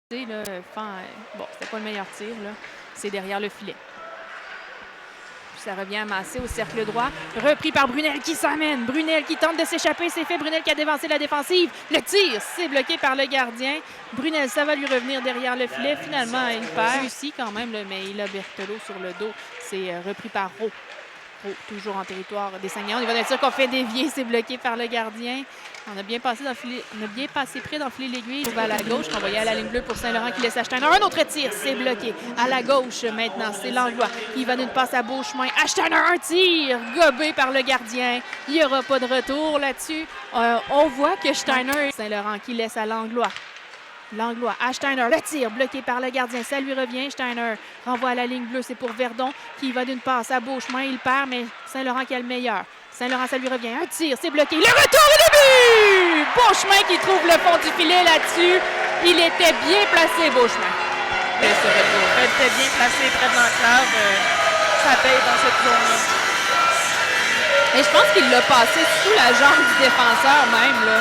Là, bon, c'était pas le meilleur tir, là. C'est derrière le filet. Puis ça revient amassé au cercle droit. Repris par Brunel qui s'amène. Brunel qui tente de s'échapper. C'est fait. Brunel qui a dévancé la défensive. Le tir, c'est bloqué par le gardien. Brunel, ça va lui revenir derrière le filet. Finalement, il perd ici quand même, là, mais il a Berthelot sur le dos. C'est repris par Rowe. Toujours en territoire des Saguenayens. Il va être sûr qu'on fait dévier, c'est bloqué par le gardien. On a bien passé près d'enfiler l'aiguille. Il va à la gauche, renvoyé à la ligne bleue pour Saint-Laurent qui laisse Steiner. Un autre tir, c'est bloqué. À la gauche maintenant, c'est Langlois. Il va d'une passe à Beauchemin. Steiner, un tir, gobé par le gardien. Il n'y aura pas de retour là-dessus. On voit que Steiner, Saint-Laurent qui laisse à Langlois. Langlois à Steiner, le tir bloqué par le gardien, ça lui revient. Steiner renvoie à la ligne bleue, c'est pour Verdon qui va d'une passe à Beauchemin, il perd, mais Saint-Laurent qui a le meilleur. Saint-Laurent, ça lui revient, un tir, c'est bloqué, le retour au début! Beauchemin qui trouve le fond du filet là-dessus, il était bien placé, Beauchemin. Il était bien placé près de l'enclave, ça paye dans cette zone-là. Et je pense qu'il l'a passé sous la jambe du défenseur même, là.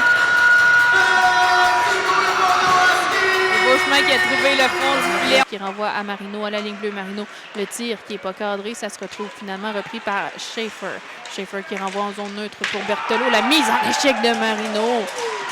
Beauchemin qui a trouvé le fond du filet. Qui renvoie à Marino, à la ligne bleue. Marino, le tir qui n'est pas cadré, ça se retrouve finalement repris par Schaefer. Schaefer qui renvoie en zone neutre pour Berthelot. La mise en échec de Marino.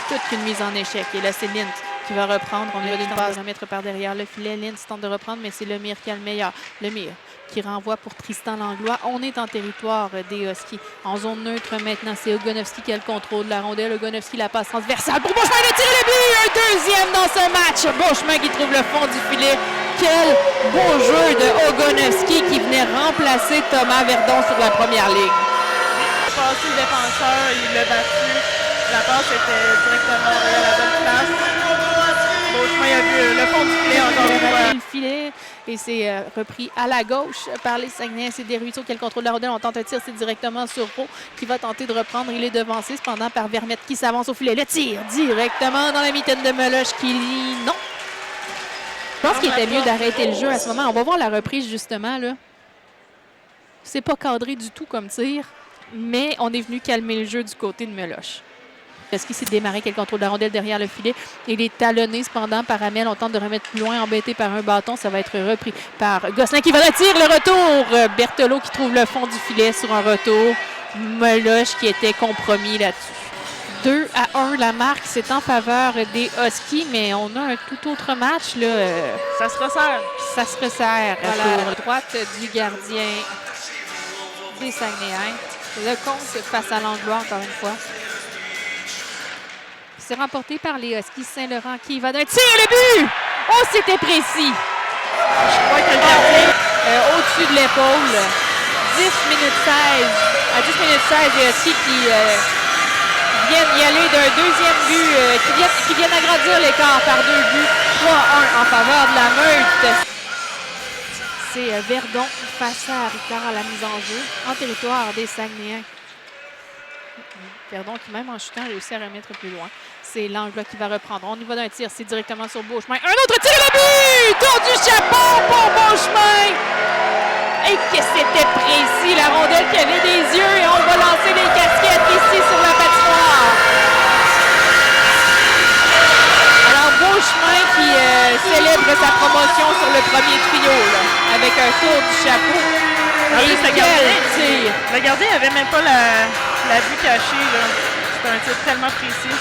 Toute une mise en échec. Et là, c'est Lint qui va reprendre. On lui va d'une passe à mettre par derrière le filet. Lint tente de reprendre, mais c'est Lemire qui a le meilleur. Lemire qui renvoie pour Tristan Langlois. On est en territoire des Huskies. En zone neutre maintenant, c'est Ogonovski qui a le contrôle de la rondelle. Ogonovski, la passe transversale pour Beauchemin, le tir et le but! Un deuxième dans ce match. Beauchemin qui trouve le fond du filet. Quel beau jeu de Ogonovski qui venait remplacer Thomas Verdon sur la première ligne. Il a passé le défenseur, il l'a battu. La passe était directement à la bonne place. Beauchemin a vu le fond du filet encore une fois. Le filet et c'est repris à la gauche par les Saguenayens. C'est Desruisseaux qui a le contrôle de la rondelle. On tente un tir, c'est directement sur Rowe qui va tenter de reprendre. Il est devancé cependant par Vermette qui s'avance au filet. Le tir directement dans la mitaine de Meloche qui non. Je pense qu'il était mieux d'arrêter le jeu à ce moment. On va voir la reprise justement là. C'est pas cadré du tout comme tir, mais on est venu calmer le jeu du côté de Meloche. Parce qu'il s'est démarré quel contrôle de la rondelle derrière le filet. Il est talonné cependant par Amel. On tente de remettre plus loin, embêté par un bâton. Ça va être repris par Gosselin qui va tirer le retour. Berthelot qui trouve le fond du filet sur un retour. Meloche qui était compromis là-dessus. 2-1, la marque, c'est en faveur des Huskies, mais on a un tout autre match. Là, ça se resserre. Ça se resserre à la droite du gardien des Saguenayens. Le compte face à Langlois, encore une fois. C'est remporté par les Huskies. Saint-Laurent qui va d'un tir et le but! Oh, c'était précis! Je crois que le gardien au-dessus de l'épaule. 10 minutes 16. À 10 minutes 16, les Huskies qui viennent y aller d'un deuxième but, qui viennent agrandir l'écart par 2 buts. 3-1 en faveur de la Meute. C'est Verdon face à Ricard à la mise en jeu en territoire des Saguenayens. Verdon qui, même en chutant, réussit à remettre plus loin. C'est Langlois qui va reprendre. On y va d'un tir, c'est directement sur Beauchemin. Un autre tir, le but! Tour du chapeau pour Beauchemin! Et que c'était précis, la rondelle qui avait des yeux. Et on va lancer les casquettes ici sur la patinoire. Alors Beauchemin qui célèbre sa promotion sur le premier trio, là, avec un tour du chapeau. Et le gardien n'avait même pas la vue cachée. C'était un tir tellement précis.